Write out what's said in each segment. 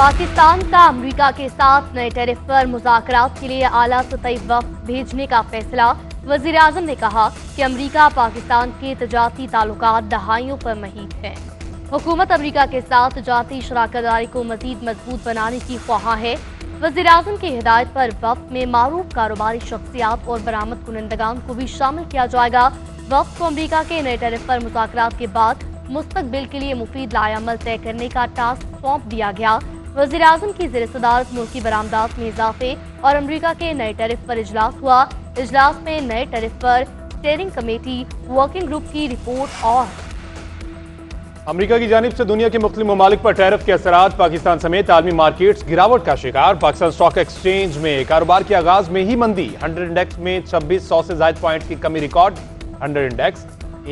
पाकिस्तान का अमेरिका के साथ नए टैरिफ पर मुज़ाकरात के लिए आला सतही वफ़द भेजने का फैसला। वज़ीर आज़म ने कहा कि अमेरिका पाकिस्तान के तजारती ताल्लुकात दहाइयों पर महीद हैं। हुकूमत अमेरिका के साथ तजारती शराकतदारी को मज़ीद मजबूत बनाने की ख्वाह है। वज़ीर आज़म की हिदायत पर वफ़द में मारूफ कारोबारी शख्सियात और बरामद कुनंदगान को भी शामिल किया जाएगा। वफ़द को अमेरिका के नए टैरिफ पर मुज़ाकरात के बाद मुस्तकबिल के लिए मुफीद लाएअमल तय करने का टास्क सौंप दिया गया। वज़ीर आज़म की ज़ेर सदारत मुल्की बरामदात में इजाफे और अमेरिका के नए टैरिफ पर इजलास हुआ। इजलास में नए टैरिफ पर स्टीयरिंग कमेटी वर्किंग ग्रुप की रिपोर्ट और अमेरिका की जानिब से दुनिया के मुख्तलिफ ममालिक पर टैरिफ के असरात, पाकिस्तान समेत आलमी मार्केट्स गिरावट का शिकार। पाकिस्तान स्टॉक एक्सचेंज में कारोबार के आगाज में ही मंदी। 100 इंडेक्स में 2600 से ज्यादा पॉइंट की कमी रिकॉर्ड। 100 इंडेक्स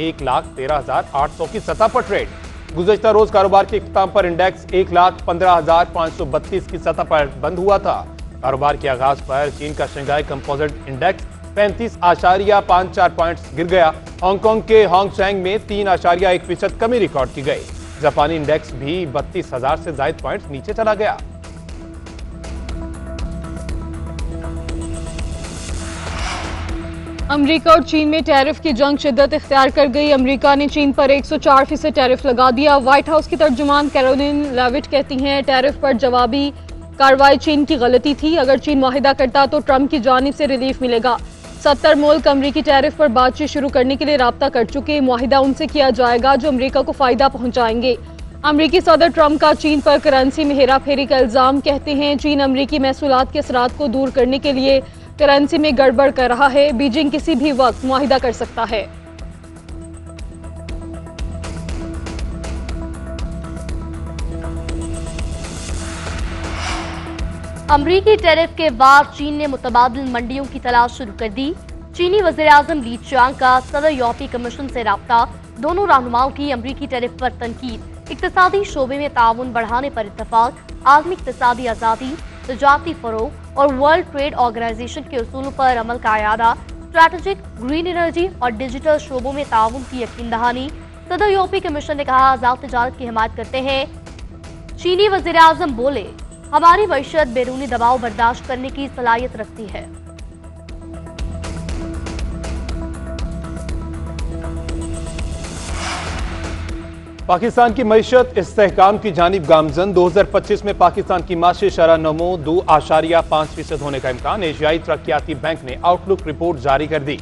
1,13,800 की सतह पर ट्रेड। गुज़श्ता रोज कारोबार के इख्तिताम पर इंडेक्स 1,15,532 की सतह पर बंद हुआ था। कारोबार के आगाज पर चीन का शंघाई कंपोजिट इंडेक्स 35.54 पॉइंट्स गिर गया। हांगकांग के हांगसेंग में 3.1% कमी रिकॉर्ड की गई। जापानी इंडेक्स भी 32,000 से ज्यादा पॉइंट्स नीचे चला गया। अमेरिका और चीन में टैरिफ की जंग शिद्दत इख्तियार कर गई। अमेरिका ने चीन पर 104% टैरिफ लगा दिया। व्हाइट हाउस की तर्जुमान कैरोलिन लेविट कहती हैं टैरिफ पर जवाबी कार्रवाई चीन की गलती थी। अगर चीन मुआहिदा करता तो ट्रंप की जानिब से रिलीफ मिलेगा। 70 मुल्क अमरीकी टैरिफ पर बातचीत शुरू करने के लिए राब्ता कर चुके। मुआहिदा उनसे किया जाएगा जो अमरीका को फायदा पहुंचाएंगे। अमरीकी सदर ट्रंप का चीन पर करेंसी में हेरा फेरी का इल्जाम। कहते हैं चीन अमरीकी महसूलात के असरात को दूर करने के लिए करेंसी में गड़बड़ कर रहा है। बीजिंग किसी भी वक्त मुआहिदा कर सकता है। अमरीकी टैरिफ के बाद चीन ने मुतबादिल मंडियों की तलाश शुरू कर दी। चीनी वज़ीर आज़म ली चियांग का सदर यूरोपीय कमीशन से राब्ता। दोनों रहनुमाओं की अमरीकी टैरिफ पर तनकीद। इक्तिसादी शोबे में ताउन बढ़ाने पर इत्तफाक। आलमी इक्तिसादी आज़ादी, तजारती फरोग और वर्ल्ड ट्रेड ऑर्गेनाइजेशन के उसूलों पर अमल का आयादा। स्ट्रैटेजिक, ग्रीन एनर्जी और डिजिटल शोबों में ताउन की यकीन दहानी। सदर यूरोपीय कमीशन ने कहा आज़ाद तिजारत की हिमायत करते हैं। चीनी वज़ीर आज़म बोले हमारी मईशत बैरूनी दबाव बर्दाश्त करने की सलाहियत रखती है। पाकिस्तान की मईशत इस्तेहकाम की जानिब गामजन। 2025 में पाकिस्तान की माशी शरह नमो 2.5% होने का इम्कान। एशियाई तरक्याती बैंक ने आउटलुक रिपोर्ट जारी कर दी।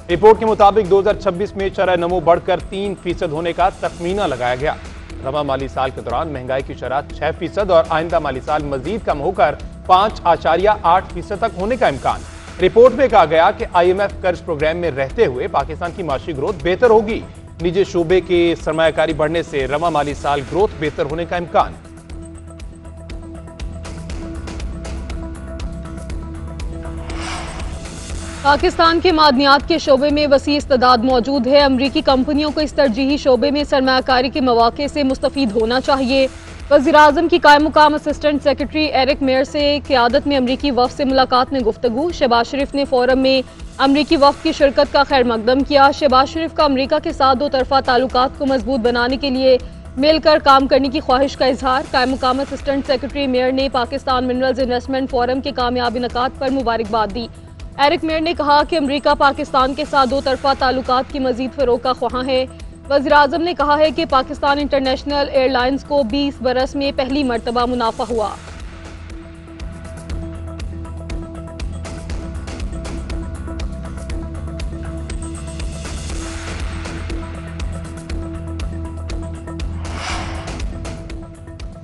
रिपोर्ट के मुताबिक 2026 में शरह नमो बढ़कर 3% होने का तखमीना लगाया गया। रवा माली साल के दौरान महंगाई की शरह 6% और आइंदा माली साल मजीद कम होकर 5.8% तक होने का इम्कान। रिपोर्ट में कहा गया कि IMF कर्ज प्रोग्राम में रहते हुए पाकिस्तान की माशी ग्रोथ बेहतर होगी। निजी शोबे के सरमायाकारी बढ़ने से रवा माली साल ग्रोथ बेहतर होने का इम्कान। पाकिस्तान के मादनियात के शोबे में वसी इस्तेदाद मौजूद है। अमरीकी कंपनियों को इस तरजीही शोबे में सरमायाकारी के मौके से मुस्तफीद होना चाहिए। वज़ीर आज़म की कायम मुकाम असिस्टेंट सेक्रेटरी एरिक मेयर से क़यादत में अमरीकी वफ़द से मुलाकात में गुफ्तगू। शहबाज शरीफ ने फोरम में अमरीकी वफ़द की शिरकत का खैर मकदम किया। शहबाज शरीफ का अमरीका के साथ दो तरफा ताल्लुकात को मजबूत बनाने के लिए मिलकर काम करने की ख्वाहिश का इजहार। कायम मुकाम असिस्टेंट सेक्रेटरी मेयर ने पाकिस्तान मिनरल्स इन्वेस्टमेंट फोरम के कामयाब इनकाद पर मुबारकबाद दी। एरिक मेयर ने कहा कि अमरीका पाकिस्तान के साथ दो तरफा ताल्लुकात की मजीद फ़रोग़ का ख्वाह है। वज़ीर आज़म ने कहा है कि पाकिस्तान इंटरनेशनल एयरलाइंस को 20 बरस में पहली मरतबा मुनाफा हुआ।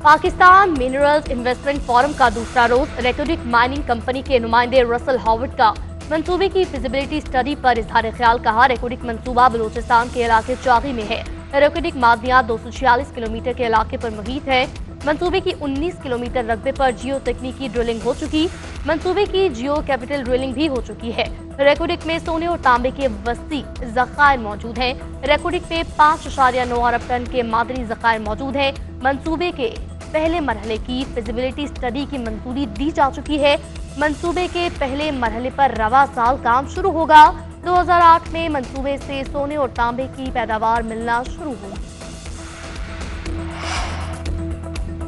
पाकिस्तान मिनरल्स इन्वेस्टमेंट फोरम का दूसरा रोज रेकोडिक माइनिंग कंपनी के नुमाइंदे रसल हॉवर्ड का मंसूबे की फिजिबिलिटी स्टडी पर इजहार ख्याल। कहा रेकोडिक मंसूबा बलूचिस्तान के इलाके चागी में है। रेकोडिक मादनियात 246 किलोमीटर के इलाके पर मुहित है। मंसूबे की 19 किलोमीटर रकबे पर जियो तकनीकी ड्रिलिंग हो चुकी। मंसूबे की जियो कैपिटल ड्रिलिंग भी हो चुकी है। रेकोडिक में सोने और तांबे के वसी जखायर मौजूद हैं। रेकोडिक पे 5.9 अरब टन के मादनी जखायर मौजूद हैं। मंसूबे के पहले मरहले की फिजिबिलिटी स्टडी की मंजूरी दी जा चुकी है। मंसूबे के पहले मरहले पर रवा साल काम शुरू होगा। 2008 में मंसूबे से सोने और तांबे की पैदावार मिलना शुरू होगी।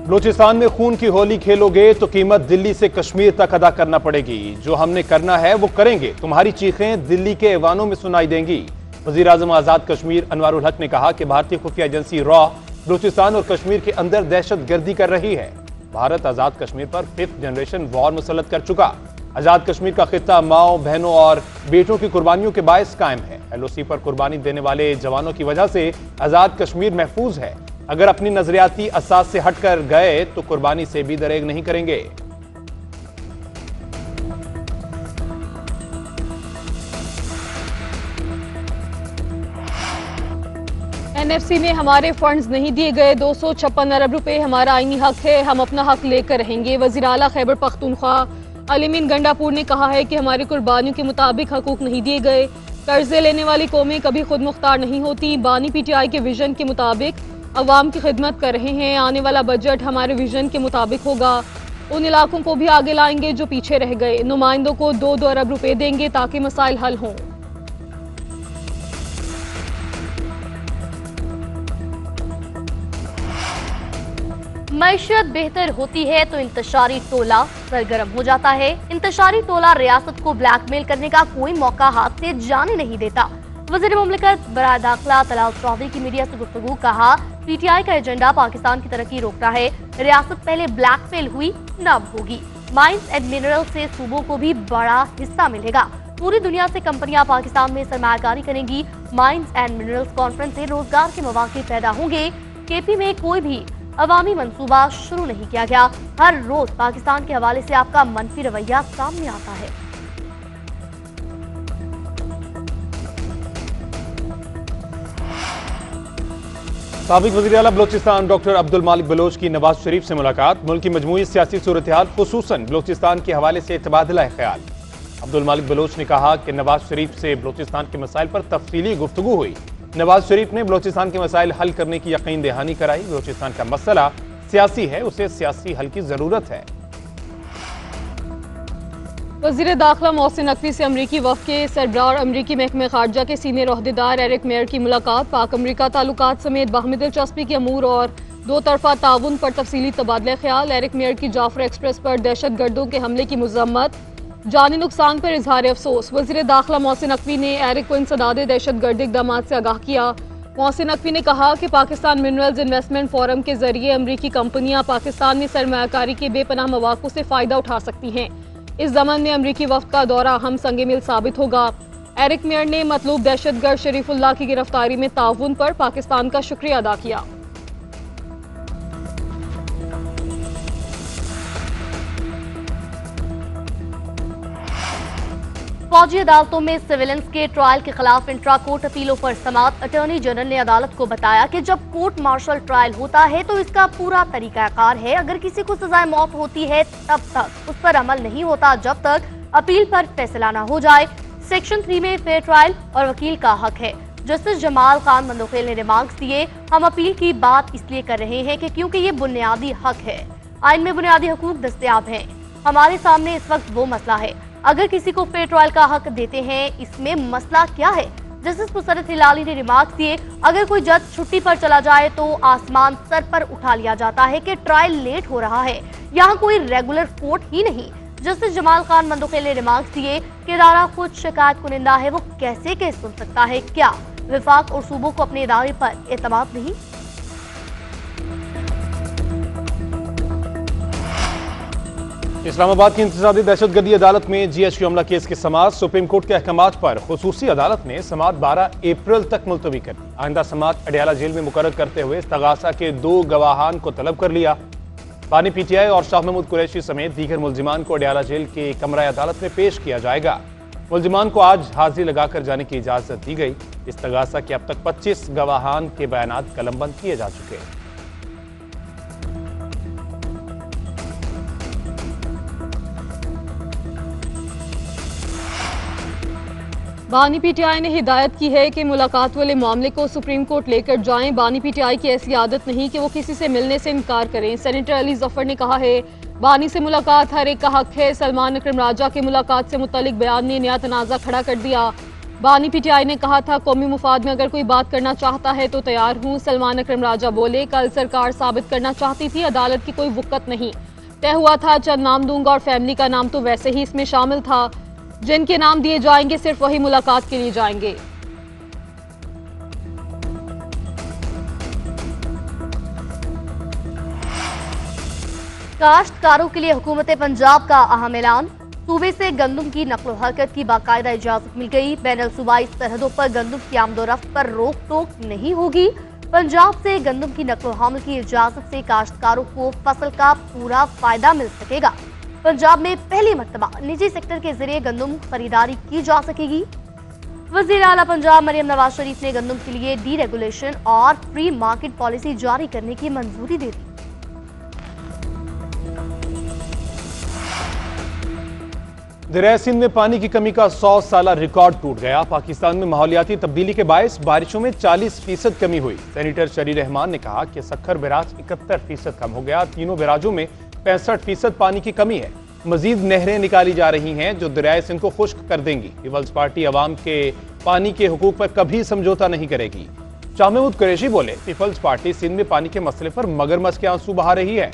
बलूचिस्तान में खून की होली खेलोगे तो कीमत दिल्ली से कश्मीर तक अदा करना पड़ेगी। जो हमने करना है वो करेंगे। तुम्हारी चीखें दिल्ली के ऐवानों में सुनाई देंगी। वज़ीर-ए-आज़म आजाद कश्मीर अनवारुल हक ने कहा कि भारतीय खुफिया एजेंसी रॉ बलूचिस्तान और कश्मीर के अंदर दहशतगर्दी कर रही है। भारत आजाद कश्मीर पर 5th जनरेशन वॉर मुसल्लत कर चुका। आजाद कश्मीर का खित्ता माओ बहनों और बेटों की कुर्बानियों के बायस कायम है। LOC पर कुर्बानी देने वाले जवानों की वजह से आजाद कश्मीर महफूज है। अगर अपनी नजरियाती असास से हटकर गए तो कुर्बानी से भी दरेग नहीं करेंगे। NFC में हमारे फंड्स नहीं दिए गए। 256 अरब रुपए हमारा आईनी हक है। हम अपना हक लेकर रहेंगे। वज़ीर आला खैबर पख्तूनख्वा अलीमीन गंडापुर ने कहा है कि हमारी कुर्बानियों के मुताबिक हकूक नहीं दिए गए। कर्जे लेने वाली कौमें कभी खुद मुख्तार नहीं होती। बानी PTI के विजन के मुताबिक अवाम की खिदमत कर रहे हैं। आने वाला बजट हमारे विजन के मुताबिक होगा। उन इलाकों को भी आगे लाएंगे जो पीछे रह गए। नुमाइंदों को 2-2 अरब रुपए देंगे ताकि मसाइल हल हों। मैशियत बेहतर होती है तो इंतशारी टोला सरगर्म हो जाता है। इंतशारी टोला रियासत को ब्लैकमेल करने का कोई मौका हाथ से जाने नहीं देता। वज़ीर मुमलिकत बराए दाखिला तलाल चौधरी की मीडिया से गुफ्तगू कहा, PTI का एजेंडा पाकिस्तान की तरक्की रोकता है। रियासत पहले ब्लैकमेल हुई, न अब होगी। माइंस एंड मिनरल से सूबों को भी बड़ा हिस्सा मिलेगा। पूरी दुनिया से कंपनियां पाकिस्तान में सरमायाकारी करेंगी। माइंस एंड मिनरल्स कॉन्फ्रेंस से रोजगार के मौके पैदा होंगे। KP में कोई भी अवामी मंसूबा शुरू नहीं किया गया। हर रोज पाकिस्तान के हवाले से आपका मनफी रवैया सामने आता है। साबिक वज़ीर आला बलूचिस्तान डॉक्टर अब्दुल मालिक बलोच की नवाज शरीफ से मुलाकात। मुल्क की मजमूई सियासी सूरत हाल खुसूसन बलूचिस्तान के हवाले से तबादला ख्याल। अब्दुल मालिक बलोच ने कहा कि नवाज शरीफ से बलूचिस्तान के मसाइल पर तफसीली गुफ्तगू हुई। नवाज शरीफ ने बलूचिस्तान के मसाइल हल करने की यकीन दहानी कराई। बलूचिस्तान का मसला सियासी है, उसे सियासी हल की जरूरत है। वज़ीर दाखिला मोहसिन नकवी से अमरीकी वफ़द के सरबराह और अमरीकी महकमे खारजा के सीनियर ओहदेदार एरिक मेयर की मुलाकात। पाक अमरीका ताल्लुकात समेत बाहमी दिलचस्पी के अमूर और दो तरफा ताउन पर तफसीली तबादला ख्याल। एरिक मेयर की जाफर एक्सप्रेस पर दहशत गर्दों के हमले की मजम्मत, जानी नुकसान पर इजहार अफसोस। वज़ीर दाखिला मोहसिन नकवी ने एरिक को इंसदाद दहशत गर्द इक़दामात से आगाह किया। मोहसिन नकवी ने कहा कि पाकिस्तान मिनरल्स इन्वेस्टमेंट फोरम के जरिए अमरीकी कंपनियां पाकिस्तान में सरमायाकारी के बेपनाह मौक़ों से फ़ायदा उठा सकती हैं। इस ज़मन में अमरीकी वफ़द का दौरा हम संगे मिल साबित होगा। एरिक मेयर ने मतलूब दहशतगर्द शरीफुल्लाह की गिरफ्तारी में ताउन पर पाकिस्तान का शुक्रिया अदा किया। फौजी अदालतों में सिविलियंस के ट्रायल के खिलाफ इंट्रा कोर्ट अपीलों पर समाअत। अटॉर्नी जनरल ने अदालत को बताया कि जब कोर्ट मार्शल ट्रायल होता है तो इसका पूरा तरीकाकार है। अगर किसी को सजाए मौत होती है तब तक उस पर अमल नहीं होता जब तक अपील पर फैसला न हो जाए। सेक्शन 3 में फेयर ट्रायल और वकील का हक है। जस्टिस जमाल खान मंदोखेल ने रिमार्क्स दिए, हम अपील की बात इसलिए कर रहे हैं कि क्योंकि ये बुनियादी हक है। आइन में बुनियादी हकूक दस्तयाब हैं। हमारे सामने इस वक्त वो मसला है, अगर किसी को फेयर ट्रायल का हक देते हैं, इसमें मसला क्या है। जस्टिस मुसर्रत हिलाली ने रिमार्क दिए, अगर कोई जज छुट्टी पर चला जाए तो आसमान सर पर उठा लिया जाता है कि ट्रायल लेट हो रहा है, यहाँ कोई रेगुलर कोर्ट ही नहीं। जस्टिस जमाल खान मंदोखेल ने रिमार्क दिए कि इदारा खुद शिकायत कुनिंदा है, वो कैसे केस सुन सकता है। क्या विफाक और सूबों को अपने इदारे पर एतमाद नहीं। इस्लामाबाद की इंतज़ामी दहशतगर्दी अदालत में GHQ हमला केस की समाअत। सुप्रीम कोर्ट के अहकामात पर खुसूसी अदालत ने समाअत 12 अप्रैल तक मुलतवी कर दी। आइंदा समाअत अडयाला जेल में मुकर्रर करते हुए इस्तगासा के 2 गवाहान को तलब कर लिया। बानी PTI और शाह महमूद कुरैशी समेत दीगर मुलजिमान को अडयाला जेल के कमरा अदालत में पेश किया जाएगा। मुलजिमान को आज हाजिरी लगाकर जाने की इजाजत दी गई। इस्तगासा के अब तक 25 गवाहान के बयानात कलमबंद किए जा चुके हैं। बानी PTI ने हिदायत की है कि मुलाकात वाले मामले को सुप्रीम कोर्ट लेकर जाएं। बानी PTI की ऐसी आदत नहीं कि वो किसी से मिलने से इनकार करें। सेनेटर अली जफर ने कहा है, बानी से मुलाकात हर एक का हक है। सलमान अकरम राजा के मुलाकात से मुतल्लिक बयान ने नया तनाज़ा खड़ा कर दिया। बानी पीटीआई ने कहा था, कौमी मुफाद में अगर कोई बात करना चाहता है तो तैयार हूँ। सलमान अकरम राजा बोले, कल सरकार साबित करना चाहती थी अदालत की कोई वुकत नहीं। तय हुआ था चंद नाम दूंगा और फैमिली का नाम तो वैसे ही इसमें शामिल था। जिनके नाम दिए जाएंगे सिर्फ वही मुलाकात के लिए जाएंगे। काश्तकारों के लिए हुकूमत पंजाब का अहम ऐलान। सूबे से गंदम की नकलो हरकत की बाकायदा इजाजत मिल गई। बैनुल सूबाई सरहदों पर गंदम की आमदोरफ्त पर रोक टोक नहीं होगी। पंजाब से गंदम की नकलो हमल की इजाजत से काश्तकारों को फसल का पूरा फायदा मिल सकेगा। पंजाब में पहली मर्तबा निजी सेक्टर के जरिए गंदम खरीदारी की जा सकेगी। वजीर आला पंजाब मरियम नवाज शरीफ ने गंदम के लिए डीरेगुलेशन और फ्री मार्केट पॉलिसी जारी करने की मंजूरी दे दी। दरिया सिंध में पानी की कमी का 100 साला रिकॉर्ड टूट गया। पाकिस्तान में माहौलियाती तब्दीली के बायस बारिशों में 40% कमी हुई। सेनेटर शरीर रहमान ने कहा कि सक्खर बैराज 71% कम हो गया। तीनों बैराजों में 65% पानी की कमी है। मजीद नहरें निकाली जा रही हैं जो दरिया सिंध को खुश्क कर देंगी। पीपल्स पार्टी अवाम के पानी के हुकूक पर कभी समझौता नहीं करेगी। शाह महमूद कुरैशी बोले, पीपल्स पार्टी सिंध में पानी के मसले पर मगरमच्छ के आंसू बहा रही है।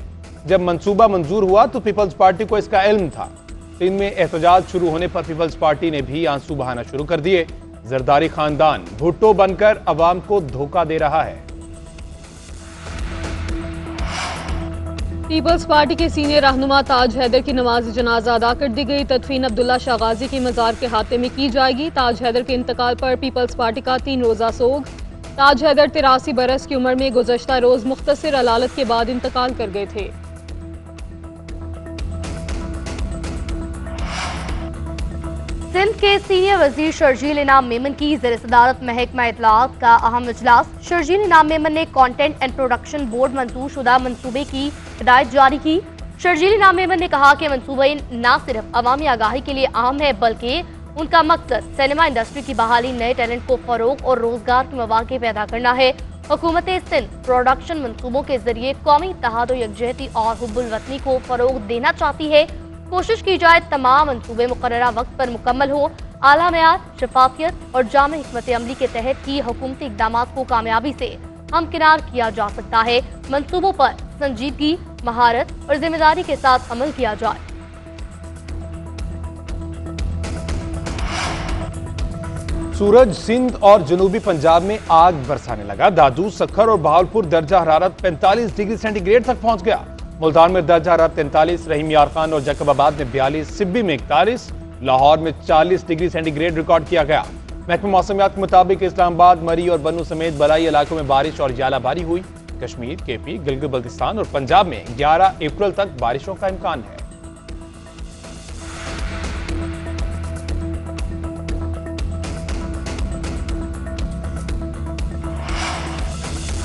जब मंसूबा मंजूर हुआ तो पीपल्स पार्टी को इसका इल्म था। सिंध में एहतजाज शुरू होने पर पीपल्स पार्टी ने भी आंसू बहाना शुरू कर दिए। जरदारी खानदान भुट्टो बनकर अवाम को धोखा दे रहा है। पीपल्स पार्टी के सीनियर रहनुमा ताज हैदर की नमाज जनाजा अदा कर दी गई। तदफीन अब्दुल्ला शाह गाजी के मजार के हाथे में की जाएगी। ताज हैदर के इंतकाल पर पीपल्स पार्टी का 3 रोजा सोग। ताज हैदर 83 बरस की उम्र में गुज़श्ता रोज मुख्तसर अलालत के बाद इंतकाल कर गए थे। सिंध के सीनियर वजीर शर्जील इनाम मेमन की ज़ेर सदारत महकमा इत्तलाआत का अहम इजलास। शर्जील इनाम मेमन ने कंटेंट एंड प्रोडक्शन बोर्ड मंजूर शुदा मंसूबे की हिदायत जारी की। शर्जील इनाम मेमन ने कहा कि मंसूबे न सिर्फ अवामी आगाही के लिए अहम है बल्कि उनका मकसद सिनेमा इंडस्ट्री की बहाली, नए टैलेंट को फरोग और रोजगार के मौके पैदा करना है। हुकूमत सिंध प्रोडक्शन मंसूबों के जरिए कौमी इत्तेहाद और यकजहती और हुब्बुल वतनी को फरोग देना चाहती है। कोशिश की जाए तमाम मंसूबे मुकर्ररा वक्त पर मुकम्मल हो। आला मेयार, शफाफियत और जामे हिकमत अमली के तहत की हुकूमती इक़दाम को कामयाबी से हमकिनार किया जा सकता है। मंसूबों पर संजीदगी, महारत और जिम्मेदारी के साथ अमल किया जाए। सूरज सिंध और जनूबी पंजाब में आग बरसाने लगा। दादू, सक्खर और बहावलपुर दर्जा हरारत 45 डिग्री सेंटीग्रेड तक पहुंच गया। मुल्तान में दर्जा हरारत 43, रहीम यार खान और जैकबाबाद में 42, सिब्बी में 41, लाहौर में 40 डिग्री सेंटीग्रेड रिकॉर्ड किया गया। महकमा मौसमियात के मुताबिक इस्लामाबाद, मरी और बन्नू समेत बलाई इलाकों में बारिश और यालाबारी हुई। कश्मीर, केपी, गिलगित बल्तिस्तान और पंजाब में 11 अप्रैल तक बारिशों का इम्कान है।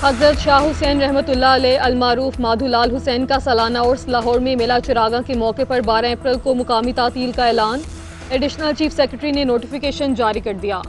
हजरत शाह हुसैन रहमतुल्लाह अलैह अलमारूफ माधुलाल हुसैन का सालाना उर्स लाहौर में मेला चिरागा के मौके पर 12 अप्रैल को मुकामी तातील का ऐलान। एडिशनल चीफ सेक्रेटरी ने नोटिफिकेशन जारी कर दिया।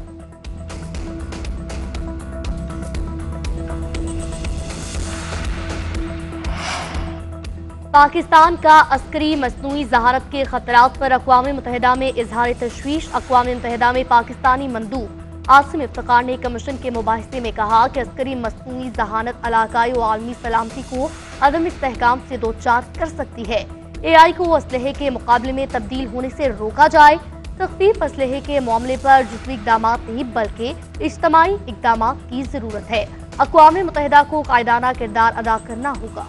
पाकिस्तान का अस्करी मसनूई जहारत के खतरात पर अक़वाम मुत्तहिदा में इजहार तशवीश। अक़वाम मुत्तहिदा में पाकिस्तानी मंदूब आसिम इफ्तिकार ने कमीशन के मुबाहिसे में कहा कि अस्करी मसनूई जहानत इलाकाई और आलमी सलामती को अदम इस्तेहकाम से दो चार कर सकती है। AI को असलहे के मुकाबले में तब्दील होने से रोका जाए। तख्फीफ असलहे के मामले पर जुज़वी इक़दाम नहीं बल्कि इज्तिमाई इक़दाम की जरूरत है। अक़वाम मुत्तहिदा को कायदाना किरदार अदा करना होगा।